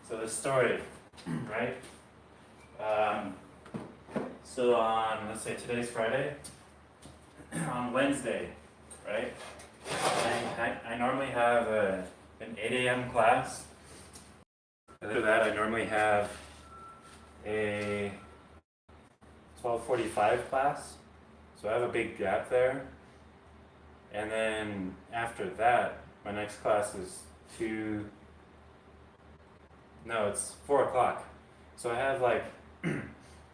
So the story, right? So on, let's say today's Friday, on Wednesday, right? I normally have an 8 a.m. class. After that, I normally have a 12:45 class. So I have a big gap there. And then after that, my next class is it's 4 o'clock. So I have like an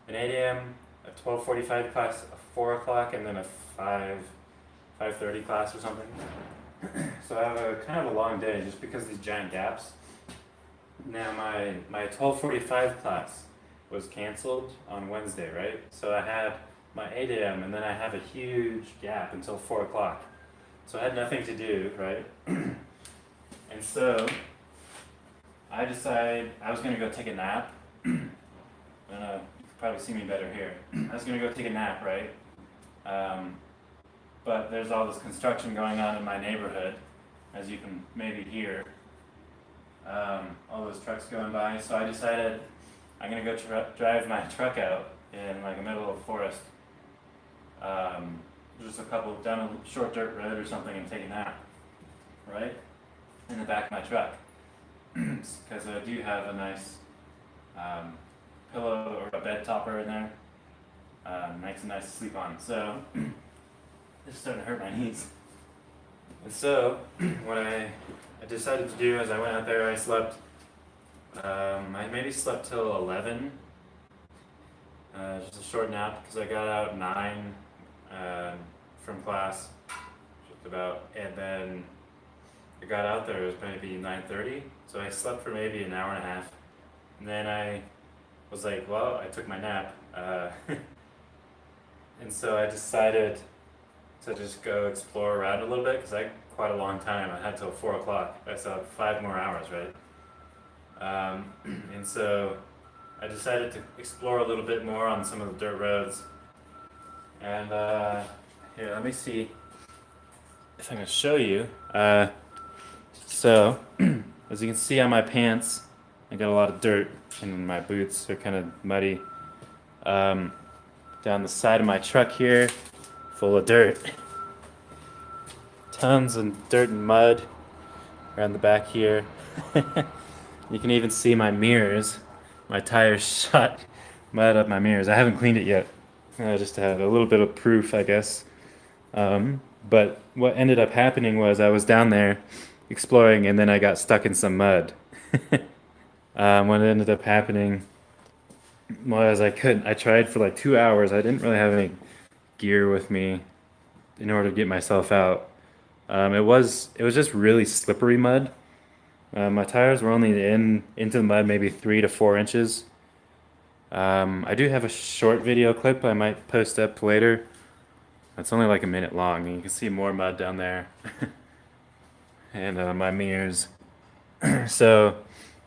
8 a.m., a 12:45 class, a 4 o'clock, and then a 5:30 class or something. So I have a kind of a long day just because of these giant gaps. Now my 12:45 class was canceled on Wednesday, right? So I had my 8 a.m. and then I have a huge gap until 4 o'clock. So I had nothing to do, right? And so I decided I was gonna go take a nap. I don't know, you can probably see me better here. I was gonna go take a nap, right? But there's all this construction going on in my neighborhood, as you can maybe hear. All those trucks going by, so I decided I'm gonna go drive my truck out in like the middle of the forest. Just a couple down a short dirt road or something and take a nap, right? In the back of my truck. Because I do have a nice pillow or a bed topper in there. Nice and nice to sleep on. So, it's starting to hurt my knees. And so, what I decided to do is I went out there, I slept, I maybe slept till 11. Just a short nap because I got out 9 from class, just about, and then I got out there, it was maybe 9:30, so I slept for maybe an hour and a half, and then I was like, well, I took my nap, and so I decided to just go explore around a little bit, because I had quite a long time, I had till 4 o'clock, I still have 5 more hours, right? And so I decided to explore a little bit more on some of the dirt roads, and here, let me see if I can show you. So, as you can see on my pants, I got a lot of dirt, and my boots are kind of muddy. Down the side of my truck here, full of dirt. Tons of dirt and mud around the back here. You can even see my mirrors. My tires shot mud up my mirrors. I haven't cleaned it yet, just to have a little bit of proof, I guess. But what ended up happening was I was down there exploring and then I got stuck in some mud. What ended up happening was I tried for like 2 hours. I didn't really have any gear with me in order to get myself out. It was just really slippery mud. My tires were only into the mud maybe 3 to 4 inches. I do have a short video clip I might post up later. It's only like a minute long, and you can see more mud down there. And my mirrors. So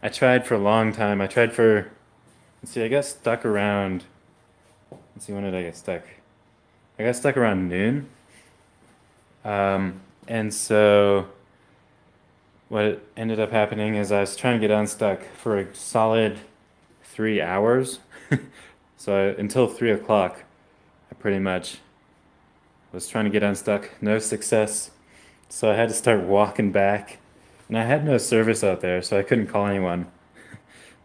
I tried for a long time. I got stuck around, let's see, when did I get stuck? I got stuck around noon. And so what ended up happening is I was trying to get unstuck for a solid 3 hours. So until 3 o'clock, I pretty much was trying to get unstuck. No success. So I had to start walking back. And I had no service out there, so I couldn't call anyone,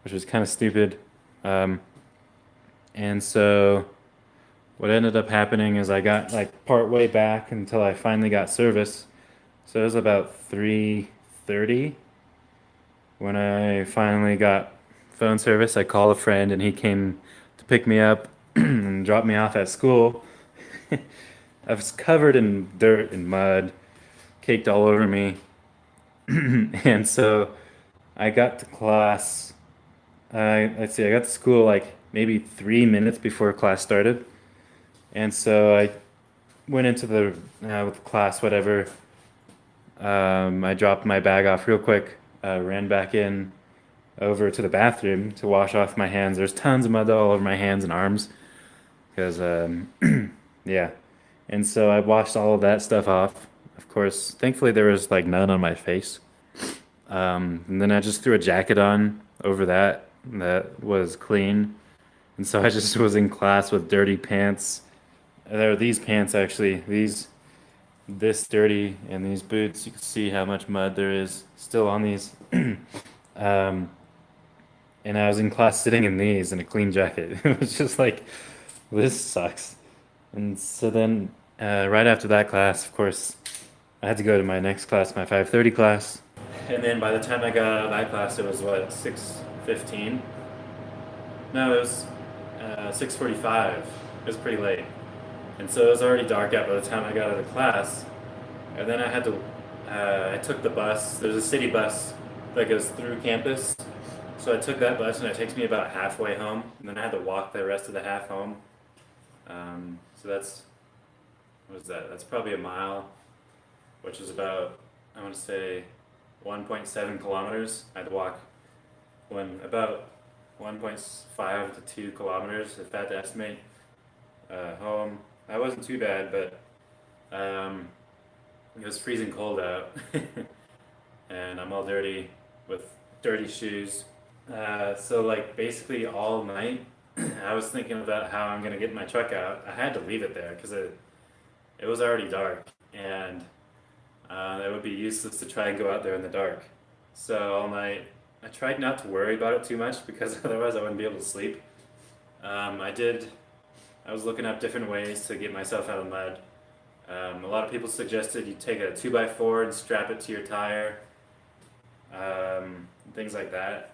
which was kind of stupid. And so what ended up happening is I got like part way back until I finally got service. So it was about 3:30 when I finally got phone service. I called a friend and he came to pick me up and drop me off at school. I was covered in dirt and mud, caked all over me. And so I got to class, I got to school like maybe 3 minutes before class started. And so I went into the with class, whatever. I dropped my bag off real quick, ran back in over to the bathroom to wash off my hands. There's tons of mud all over my hands and arms because, yeah. And so I washed all of that stuff off. Of course, thankfully there was like none on my face. And then I just threw a jacket on. over that was clean. And so I just was in class with dirty pants. There are these pants actually, this dirty, and these boots. You can see how much mud there is still on these. Um, and I was in class sitting in these in a clean jacket. It was just like, this sucks. And so then, right after that class, of course, I had to go to my next class, my 5:30 class. And then by the time I got out of that class, it was what, 6:15? No, it was 6:45. It was pretty late. And so it was already dark out by the time I got out of class. And then I took the bus. There's a city bus that goes through campus. So I took that bus and it takes me about halfway home. And then I had to walk the rest of the half home. So what is that? That's probably a mile, which is about, I want to say, 1.7 kilometers. I had to walk about 1.5 to 2 kilometers, if I had to estimate, home. That wasn't too bad, but it was freezing cold out, and I'm all dirty with dirty shoes. So like basically all night, I was thinking about how I'm gonna get my truck out. I had to leave it there because it was already dark, and it would be useless to try and go out there in the dark. So all night, I tried not to worry about it too much because otherwise I wouldn't be able to sleep. I did. I was looking up different ways to get myself out of mud. A lot of people suggested you take a 2x4 and strap it to your tire, things like that.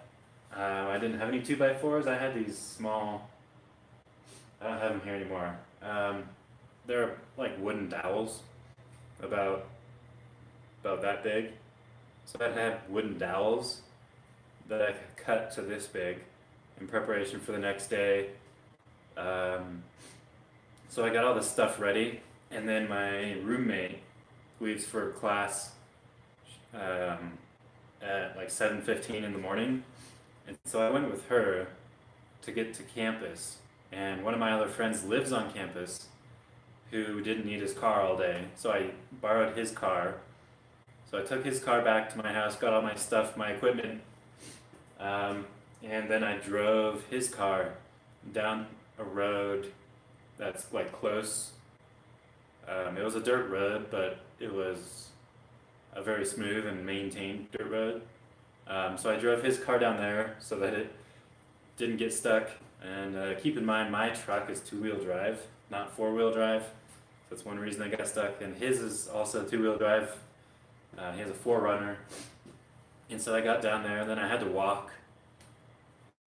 I didn't have any 2x4s. I had these small. I don't have them here anymore. They're like wooden dowels, about that big. So I had wooden dowels that I could cut to this big in preparation for the next day. So I got all this stuff ready, and then my roommate leaves for class at like 7:15 in the morning, and so I went with her to get to campus. And one of my other friends lives on campus who didn't need his car all day, so I borrowed his car. So I took his car back to my house, got all my stuff, my equipment, and then I drove his car down a road that's like close. It was a dirt road, but it was a very smooth and maintained dirt road. So I drove his car down there so that it didn't get stuck. And keep in mind, my truck is two-wheel drive, not four-wheel drive. That's one reason I got stuck. And his is also two-wheel drive. He has a 4Runner. And so I got down there, and then I had to walk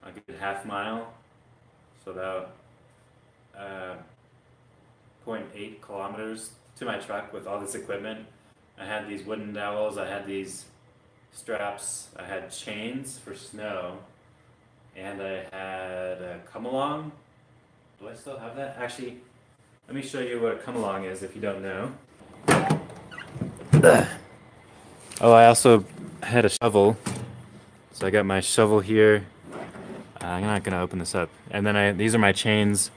a good half mile. So about 0.8 kilometers to my truck with all this equipment. I had these wooden dowels, I had these straps, I had chains for snow, and I had a come along. Do I still have that? Actually, let me show you what a come along is if you don't know. Oh, I also had a shovel. So I got my shovel here. I'm not gonna open this up. And then these are my chains.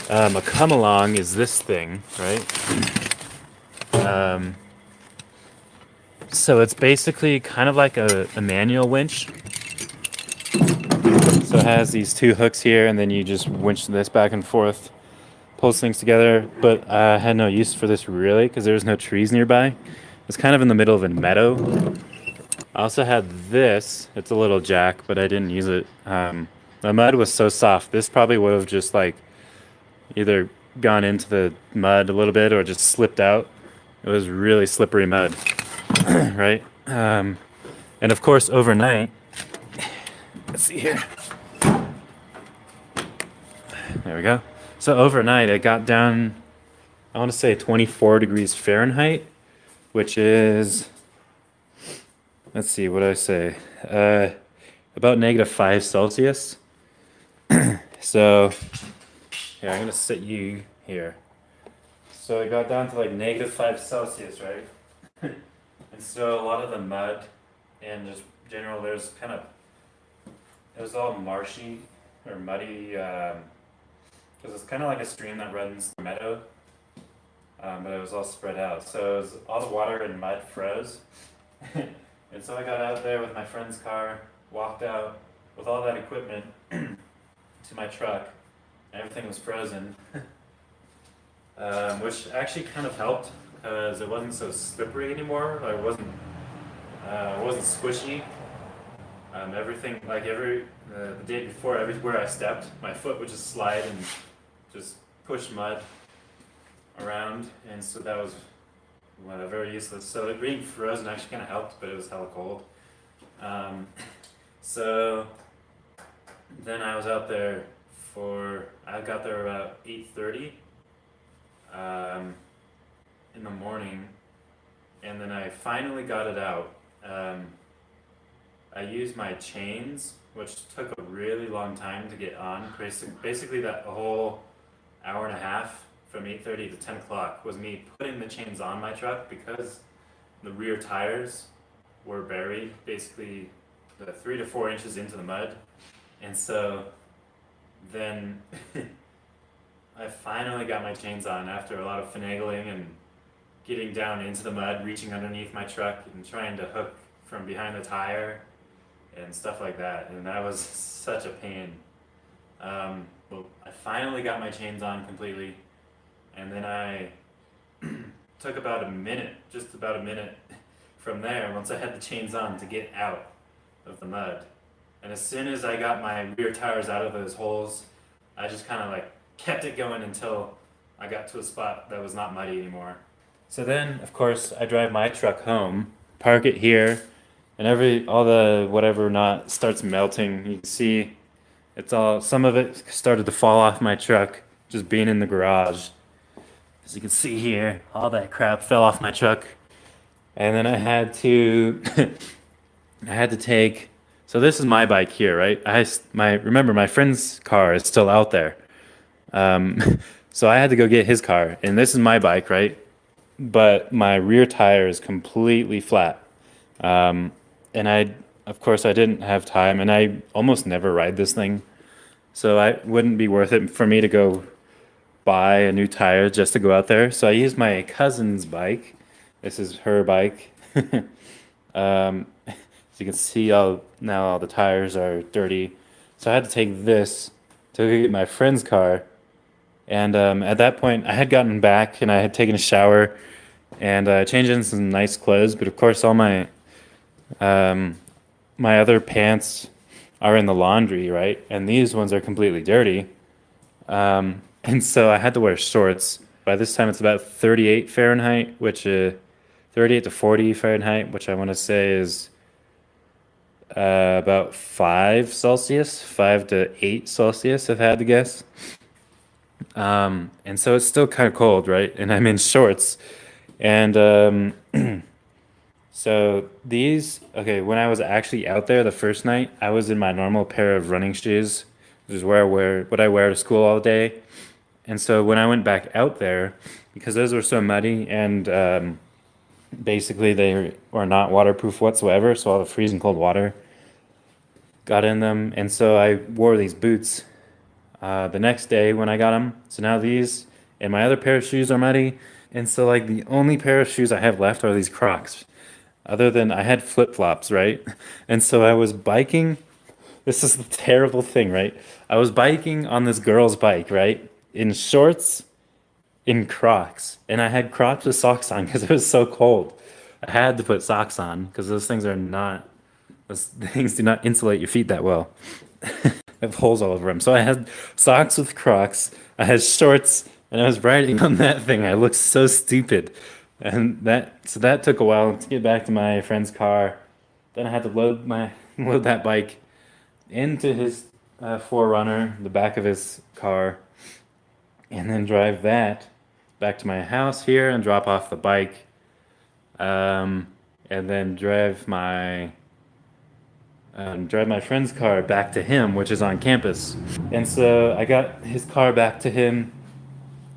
A come along is this thing, right? So it's basically kind of like a manual winch. So it has these two hooks here, and then you just winch this back and forth, pulls things together. But I had no use for this really because there was no trees nearby. It's kind of in the middle of a meadow. I also had this. It's a little jack, but I didn't use it. The mud was so soft. This probably would have just like either gone into the mud a little bit or just slipped out. It was really slippery mud, right? And of course, overnight, let's see here. There we go. So overnight, it got down, I want to say 24 degrees Fahrenheit, which is, let's see, what did I say? About -5 Celsius. So, here, I'm going to sit you here. So it got down to like -5 Celsius, right? And so a lot of the mud and just general, it was all marshy or muddy, because it's kind of like a stream that runs the meadow, but it was all spread out. So all the water and mud froze. And so I got out there with my friend's car, walked out with all that equipment to my truck. Everything was frozen, which actually kind of helped because it wasn't so slippery anymore. Like, it wasn't squishy. Everything, like the day before, everywhere I stepped, my foot would just slide and just push mud around, and so that was very useless. So it being frozen actually kind of helped, but it was hella cold. Um, so then I was out there I got there about 8:30 um, in the morning, and then I finally got it out. I used my chains, which took a really long time to get on. Basically, that whole hour and a half from 8:30 to 10 o'clock was me putting the chains on my truck because the rear tires were buried basically the 3 to 4 inches into the mud. And so then I finally got my chains on after a lot of finagling and getting down into the mud, reaching underneath my truck and trying to hook from behind the tire and stuff like that. And that was such a pain. But I finally got my chains on completely, and then I took about a minute, just about a minute from there, once I had the chains on, to get out of the mud. And as soon as I got my rear tires out of those holes, I just kind of like kept it going until I got to a spot that was not muddy anymore. So then, of course, I drive my truck home, park it here, and all the whatever not starts melting. You can see some of it started to fall off my truck just being in the garage. As you can see here, all that crap fell off my truck. And then I had to I had to take so this is my bike here, right? Remember my friend's car is still out there. So I had to go get his car, and this is my bike, right? But my rear tire is completely flat. And of course, I didn't have time, and I almost never ride this thing. So I wouldn't be worth it for me to go buy a new tire just to go out there. So I used my cousin's bike. This is her bike. As you can see, all the tires are dirty. So I had to take this to go get my friend's car. And at that point, I had gotten back and I had taken a shower and changed into some nice clothes. But of course, all um, my other pants are in the laundry, right? And these ones are completely dirty. And so I had to wear shorts. By this time, it's about 38 Fahrenheit, 38 to 40 Fahrenheit, which I want to say is about 5 Celsius, 5 to 8 Celsius, if I had to guess. And so it's still kind of cold, right? And I'm in shorts. And so when I was actually out there the first night, I was in my normal pair of running shoes, which is what I wear to school all day. And so when I went back out there, because those were so muddy and basically they were not waterproof whatsoever, so all the freezing cold water got in them. And so I wore these boots the next day when I got them. So now these and my other pair of shoes are muddy. And so like the only pair of shoes I have left are these Crocs. Other than I had flip-flops, right? And so I was biking. This is the terrible thing, right? I was biking on this girl's bike, right? In shorts, in Crocs. And I had Crocs with socks on because it was so cold. I had to put socks on because those things do not insulate your feet that well. I have holes all over them. So I had socks with Crocs. I had shorts, and I was riding on that thing. I looked so stupid. And that took a while to get back to my friend's car. Then I had to load that bike into his 4Runner, the back of his car, and then drive that back to my house here and drop off the bike, and then drive my friend's car back to him, which is on campus. And so I got his car back to him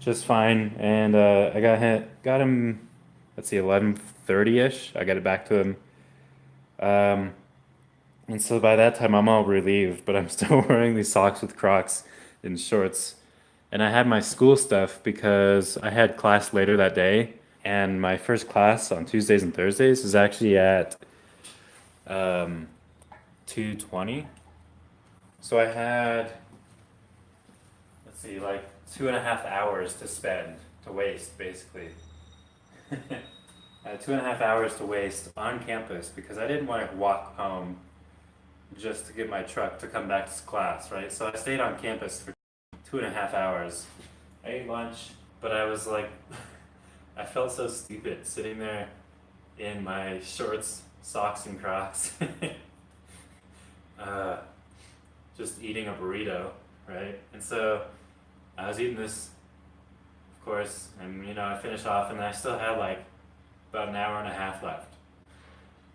just fine, and I got him. Let's see, 11:30ish. I got it back to him. And so by that time, I'm all relieved, but I'm still wearing these socks with Crocs and shorts. And I had my school stuff because I had class later that day. And my first class on Tuesdays and Thursdays is actually at 2:20. So I had, let's see, like 2.5 hours to spend, to waste, basically. I had 2.5 hours to waste on campus because I didn't want to walk home just to get my truck to come back to class, right? So I stayed on campus for 2.5 hours. I ate lunch, but I was like, I felt so stupid sitting there in my shorts, socks, and Crocs, uh, just eating a burrito, right? And so I was eating this, of course, and I finished off, and I still had like about an hour and a half left.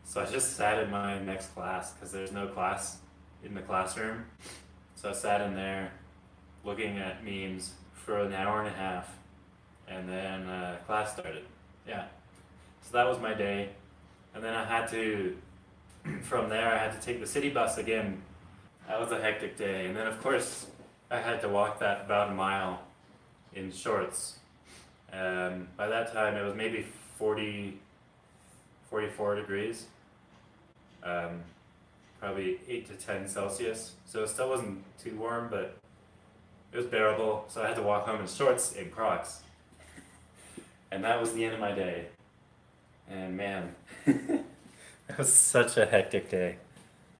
So I just sat in my next class because there's no class in the classroom. So I sat in there looking at memes for an hour and a half, and then class started. Yeah. So that was my day. And then I had to, from there, I had to take the city bus again. That was a hectic day. And then, of course, I had to walk that about a mile in shorts. By that time, it was maybe 40, 44 degrees, um, probably 8 to 10 Celsius. So it still wasn't too warm, but it was bearable. So I had to walk home in shorts and Crocs. And that was the end of my day. And man, it was such a hectic day.